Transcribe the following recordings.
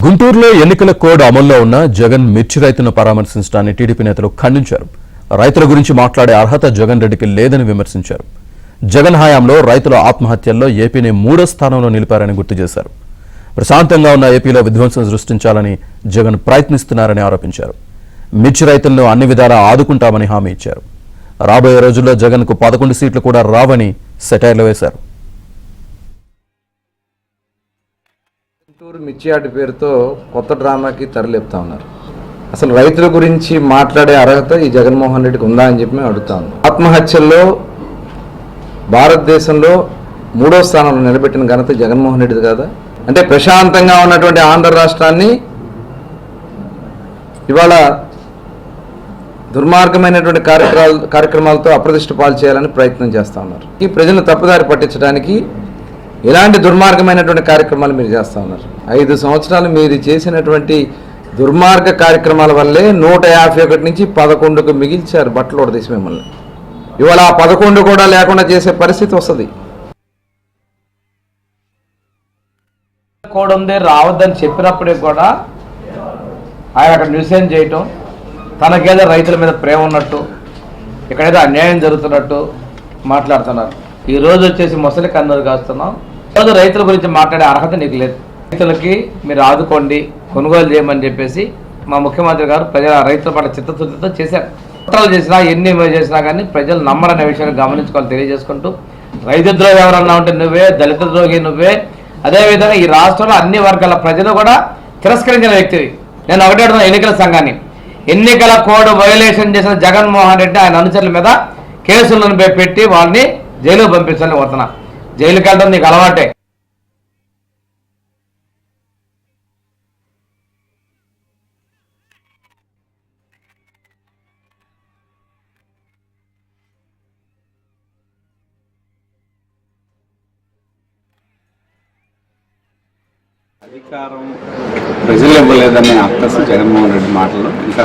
గుంటూరులో ఎన్నికల కోడ్ అమల్లో ఉన్న జగన్ మిర్చి రైతులను పరామర్శించడాన్ని టీడీపీ నేతలు ఖండించారు. రైతుల గురించి మాట్లాడే అర్హత జగన్ రెడ్డికి లేదని విమర్శించారు. జగన్ హయాంలో రైతుల ఆత్మహత్యల్లో ఏపీని 3వ స్థానంలో నిలిపారని గుర్తు చేశారు. ప్రశాంతంగా ఉన్న ఏపీలో విధ్వంసం సృష్టించాలని జగన్ ప్రయత్నిస్తున్నారని ఆరోపించారు. మిర్చి రైతులను అన్ని విధాలా ఆదుకుంటామని హామీ ఇచ్చారు. రాబోయే రోజుల్లో జగన్కు 11 సీట్లు కూడా రావని సెటైర్లు వేశారు. గుంటూరు మిర్చి యార్డు పేరుతో కొత్త డ్రామాకి తెరలేపుతా ఉన్నారు. అసలు రైతుల గురించి మాట్లాడే అర్హత ఈ జగన్మోహన్ రెడ్డికి ఉందా అని చెప్పి మేము అడుగుతా ఉన్నాం. ఆత్మహత్యల్లో భారతదేశంలో 3వ స్థానంలో నిలబెట్టిన ఘనత జగన్మోహన్ రెడ్డిది కాదా? అంటే ప్రశాంతంగా ఉన్నటువంటి ఆంధ్ర రాష్ట్రాన్ని ఇవాళ దుర్మార్గమైనటువంటి కార్యక్రమాలతో అప్రదిష్ట పాలు చేయాలని ప్రయత్నం చేస్తూ ఉన్నారు. ఈ ప్రజలను తప్పుదారి పట్టించడానికి ఎలాంటి దుర్మార్గమైనటువంటి కార్యక్రమాలు మీరు చేస్తూ ఉన్నారు. 5 సంవత్సరాలు మీరు చేసినటువంటి దుర్మార్గ కార్యక్రమాల వల్లే 151 నుంచి 11కు మిగిల్చారు బట్టలు తీసి మిమ్మల్ని. ఇవాళ ఆ 11 కూడా లేకుండా చేసే పరిస్థితి వస్తుంది. కోడ్ ఉంది రావద్దని చెప్పినప్పటికీ కూడా ఆయన అక్కడ న్యూసెన్స్ చేయటం, తనకేదో రైతుల మీద ప్రేమ ఉన్నట్టు, ఇక్కడేదో అన్యాయం జరుగుతున్నట్టు మాట్లాడుతున్నారు. ఈ రోజు వచ్చేసి మొసలి కన్నూరు కాస్తున్నాం. ఈరోజు రైతుల గురించి మాట్లాడే అర్హత నీకు లేదు. రైతులకి మీరు ఆదుకోండి, కొనుగోలు చేయమని చెప్పేసి మా ముఖ్యమంత్రి గారు రైతుల పట్ల చిత్తశుద్ధితో చేశారు. కుట్రలు చేసినా ఎన్ని చేసినా కానీ ప్రజలు నమ్మరనే విషయాన్ని గమనించుకోవాలి తెలియజేసుకుంటూ, రైతు ద్రోహి ఎవరన్నా ఉంటే నువ్వే, దళిత ద్రోహి నువ్వే, అదేవిధంగా ఈ రాష్ట్రంలో అన్ని వర్గాల ప్రజలు కూడా తిరస్కరించిన వ్యక్తివి. నేను ఒకటే అడుగుతున్నా, ఎన్నికల సంఘాన్ని ఎన్నికల కోడ్ వయోలేషన్ చేసిన జగన్మోహన్ రెడ్డి ఆయన అనుచరుల మీద కేసులను పెట్టి వాళ్ళని జైలుకు పంపించాలని కోరుతున్నా. జైలుకి వెళ్ళడం నీకు అలవాటే. అధికారం ప్రజలు ఇవ్వలేదనే అక్కసు జగన్మోహన్ రెడ్డి మాటల్లో ఇంకా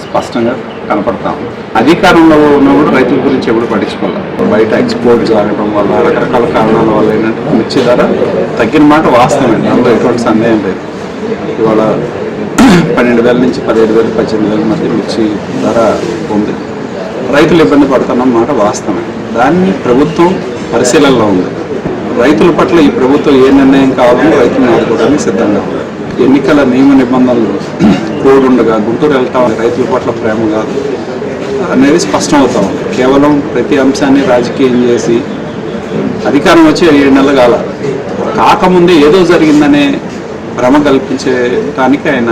స్పష్టంగా కనపడతాం. అధికారంలో ఉన్నప్పుడు రైతుల గురించి ఎప్పుడు పట్టించుకోవాలి. బయట ఎక్స్పోర్ట్ జరగడం వల్ల రకరకాల కారణాల వల్ల ఏంటంటే మిర్చి ధర తగ్గిన మాట వాస్తవమే, అందులో ఎటువంటి సందేహం లేదు. ఇవాళ 12,000 నుంచి 15,000, 18,000 మధ్య మిర్చి ధర ఉంది. రైతులు ఇబ్బంది పడుతున్న మాట వాస్తవమే. దాన్ని ప్రభుత్వం పరిశీలనలో ఉంది. రైతుల పట్ల ఈ ప్రభుత్వం ఏ నిర్ణయం కావాలని రైతులను ఆదుకోవడానికి సిద్ధంగా ఉంది. ఎన్నికల నియమ నిబంధనలు కోడ్ ఉండగా గుంటూరు వెళ్తాం రైతుల పట్ల ప్రేమ కాదు అనేది స్పష్టం అవుతాం. కేవలం ప్రతి అంశాన్ని రాజకీయం చేసి అధికారం వచ్చి 7 నెలలు కాకముందే ఏదో జరిగిందనే భ్రమ కల్పించడానికి ఆయన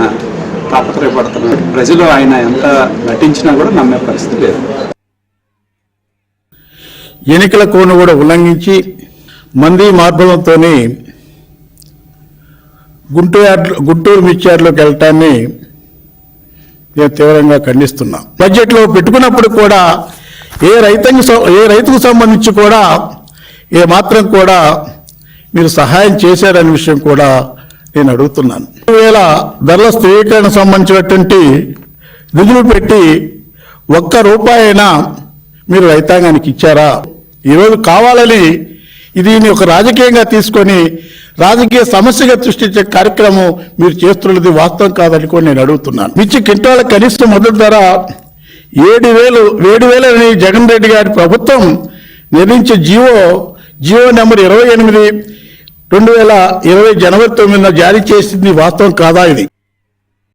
తాపత్రయపడుతున్నారు. ప్రజలు ఆయన ఎంత నటించినా కూడా నమ్మే పరిస్థితి లేదు. ఎన్నికల కోడ్ను కూడా ఉల్లంఘించి మంది మార్పులతో గుంటూరు మిర్చి యార్డులోకి వెళ్ళటాన్ని నేను తీవ్రంగా ఖండిస్తున్నా. బడ్జెట్లో పెట్టుకున్నప్పుడు కూడా ఏ రైతుకు సంబంధించి కూడా ఏ మాత్రం కూడా మీరు సహాయం చేశారనే విషయం కూడా నేను అడుగుతున్నాను. 2000 ధరల స్థిరీకరణ సంబంధించినటువంటి నిధులు పెట్టి ₹1 అయినా మీరు రైతాంగానికి ఇచ్చారా? ఈరోజు కావాలని దీన్ని ఒక రాజకీయంగా తీసుకొని రాజకీయ సమస్యగా సృష్టించే కార్యక్రమం మీరు చేస్తున్నది వాస్తవం కాదని కూడా నేను అడుగుతున్నాను. మిర్చి క్వింటాల కనిష్ట మద్దతు ధర 7,000 అని జగన్ రెడ్డి గారి ప్రభుత్వం నిర్ణయించే జియో నెంబర్ 28/2020 జనవరి 9న జారీ చేసింది వాస్తవం కాదా ఇది?